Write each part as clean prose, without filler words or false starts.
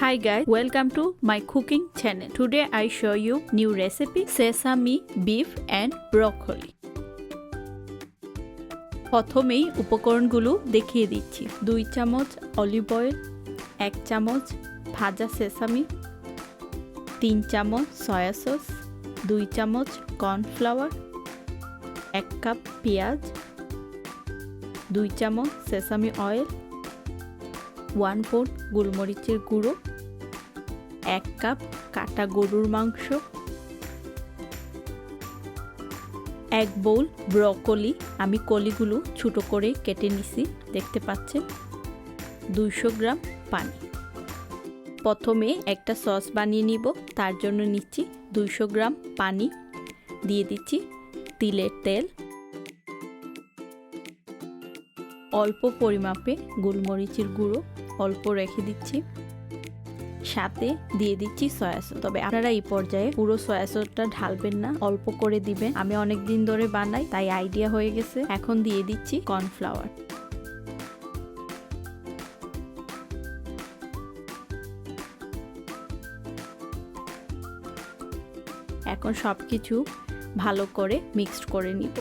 Hi guys, welcome to my cooking channel. Today I show you new recipe sesame beef and broccoli. প্রথমেই উপকরণগুলো দেখিয়ে দিচ্ছি। 2 চামচ olive oil, 1 চামচ ভাজা সেসামি, 3 চামচ সয়া সস, 2 চামচ কর্নফ্লাওয়ার, 1 কাপ পেঁয়াজ, 2 চামচ সেসামি অয়েল, 1/4 গোলমরিচের গুঁড়ো, 1 কাপ কাটা গরুর মাংস, 1 বোল ব্রকলি, আমি কলিগুলো ছোট করে কেটে নিছি দেখতে পাচ্ছেন, 200 গ্রাম পানি। প্রথমে একটা সস বানিয়ে নিব, তার জন্য নিচ্ছি 200 গ্রাম পানি, দিয়ে দিচ্ছি তিলের তেল, অল্প পরিমাপে গোলমরিচের গুঁড়ো অল্প রেখে দিচ্ছি, সাথে দিয়ে দিচ্ছি সয়া সস। তবে আপনারা এই পর্যায়ে পুরো সয়া সসটা ঢালবেন না, অল্প করে দিবেন। আমি অনেক দিন ধরে বানাই তাই আইডিয়া হয়ে গেছে। এখন দিয়ে দিচ্ছি কর্নফ্লাওয়ার। এখন সবকিছু ভালো করে মিক্সড করে নিব।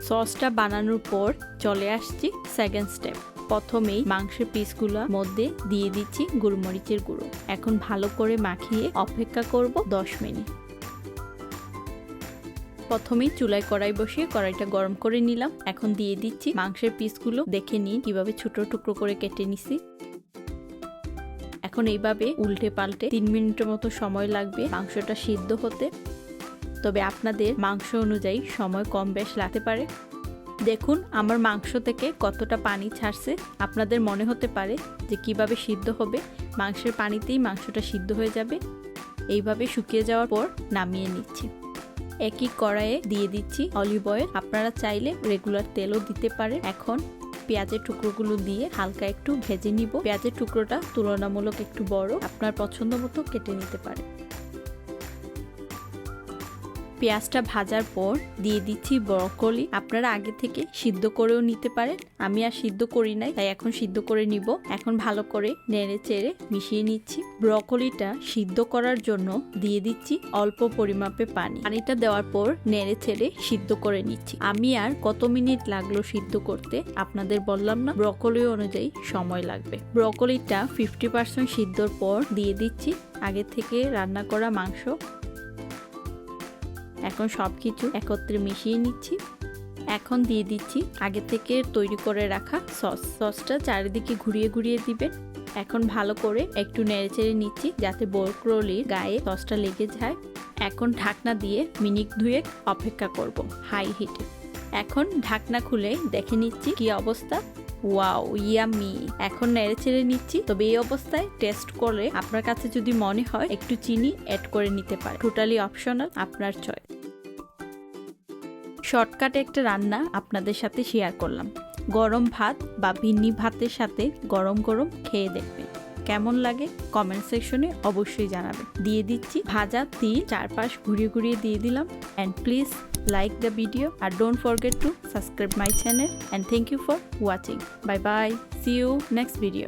সসটা বানানোর পর চলে আসছি সেকেন্ড স্টেপ। প্রথমেই মাংসের পিসগুলোর মধ্যে দিয়ে দিচ্ছি গোলমরিচের গুঁড়ো। এখন ভালো করে মাখিয়ে অপেক্ষা করব 10 মিনিট। প্রথমেই চুলায় কড়াই বসিয়ে কড়াইটা গরম করে নিলাম। এখন দিয়ে দিচ্ছি মাংসের পিসগুলো, দেখে নিন কিভাবে ছোট টুকরো করে কেটে নিছি। এখন এইভাবে উল্টে পাল্টে 3 মিনিটের মতো সময় লাগবে মাংসটা সিদ্ধ হতে। তবে আপনাদের মাংস অনুযায়ী সময় কম বেশ লাগতে পারে। দেখুন আমার মাংস থেকে কতটা পানি ছাড়ছে। আপনাদের মনে হতে পারে যে কিভাবে সিদ্ধ হবে, মাংসের পানিতেই মাংসটা সিদ্ধ হয়ে যাবে। এইভাবে শুকিয়ে যাওয়ার পর নামিয়ে নিচ্ছি। একই কড়াইয়ে দিয়ে দিচ্ছি অলিভ অয়েল, আপনারা চাইলে রেগুলার তেলও দিতে পারে। এখন পেঁয়াজের টুকরোগুলো দিয়ে হালকা একটু ভেজে নিব। পেঁয়াজের টুকরোটা তুলনামূলক একটু বড়, আপনার পছন্দ মতো কেটে নিতে পারে। পেঁয়াজটা ভাজার পর দিয়ে দিচ্ছি ব্রকলি, আপনারা আগে থেকে সিদ্ধ করেও নিতে পারেন। আমি আর সিদ্ধ করি নাই তাই এখন সিদ্ধ করে নিব। এখন ভালো করে নেড়ে চেড়ে মিশিয়ে নিচ্ছি। ব্রকলিটা সিদ্ধ করার জন্য দিয়ে দিচ্ছি অল্প পরিমাপে পানি। পানিটা দেওয়ার পর নেড়ে চেড়ে সিদ্ধ করে নিচ্ছি। আমি আর কত মিনিট লাগলো সিদ্ধ করতে আপনাদের বললাম না, ব্রকলি অনুযায়ী সময় লাগবে। ব্রকলিটা 50% সিদ্ধর পর দিয়ে দিচ্ছি আগে থেকে রান্না করা মাংস। এখন সবকিছু একত্রে মিশিয়ে নিচ্ছি। এখন দিয়ে দিচ্ছি আগে থেকে তৈরি করে রাখা সস। সসটা চারিদিকে ঘুরিয়ে ঘুরিয়ে দিবেন। এখন ভালো করে একটু নেড়েচেড়ে নিচ্ছি যাতে ব্রকলির গায়ে সসটা লেগে যায়। এখন ঢাকনা দিয়ে মিনিট 2 অপেক্ষা করব হাই হিটে। এখন ঢাকনা খুলে দেখে নিচ্ছি কি অবস্থা। Wow, yummy. এখন নেড়েচেড়ে নিচ্ছি। তবে এই অবস্থায় টেস্ট করে আপনার কাছে যদি মনে হয় একটু চিনি অ্যাড করে নিতে পারে, টোটালি অপশনাল, আপনার চয়েস। শর্টকাটে একটা রান্না আপনাদের সাথে শেয়ার করলাম। গরম ভাত বা ভিন্নি ভাতের সাথে গরম গরম খেয়ে দেখবেন কেমন লাগে, কমেন্ট সেকশনে অবশ্যই জানাবেন। দিয়ে দিচ্ছি ভাজা তিল, চারপাশ ঘুরিয়ে ঘুরিয়ে দিয়ে দিলাম। And please like the video and don't forget to subscribe my channel, and thank you for watching. Bye bye, see you next video.